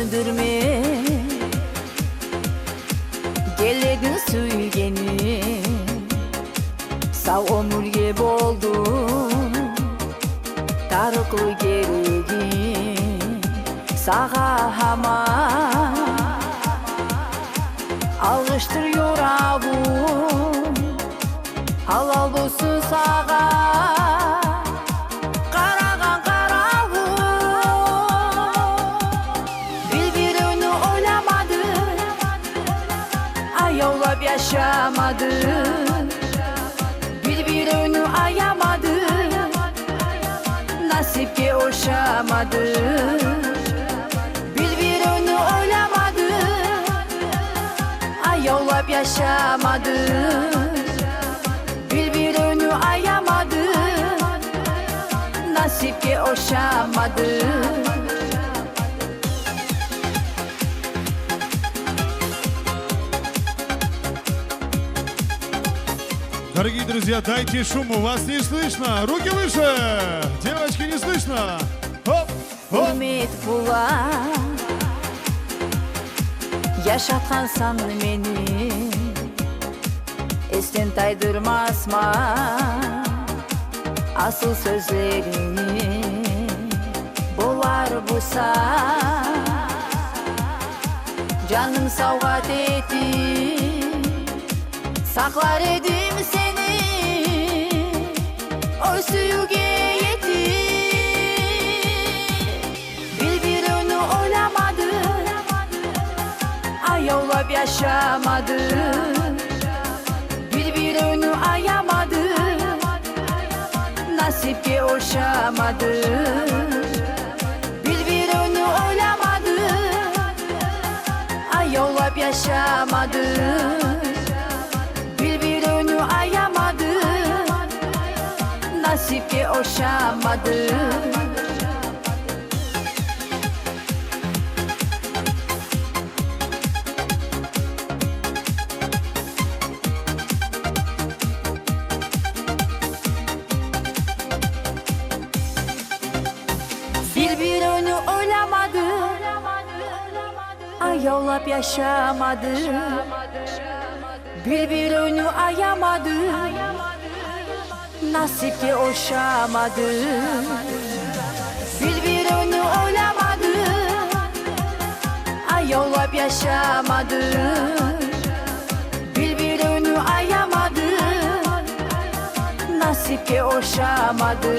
söndürme. Geledin süygeni, sağ omurge boldum. Tarıklı gerigin, sağa hamar. Alıştır yorağım, halal bolsun sağa. Karagan karağım, bir-birini oylamadı, ayavlap yaşamadı. Bir-birini ayamadı, nasipke oşamadı. Bir-birini oylamadı, ayavlap yaşamadı. Bir-birini ayamadı, nasipke oşamadı. Дорогие друзья, дайте шуму, вас не слышно. Руки выше! Девочки, не слышно. Хоп, хоп. Ümit bular, yaşatkansan meni, esten taydırmasma asıl sözlerini. Bolar busa, canım savgat etti, saklar edim seni, oy suyuge yetti. Bir-birini oylamadı, ayavlap yaşamadı. Bir-birini ayamadı, nasipke oşamadı. Bir-birini oylamadı, ayavlap yaşamadı. Bir-birini ayamadı, nasipke oşamadı. Bir-birini oylamadı, ayavlap yaşamadı. Bir-birini ayamadı, nasipke oşamadı. Bir-birini oylamadı, ayavlap yaşamadı. Bir-birini ayamadı, nasipke oşamadı.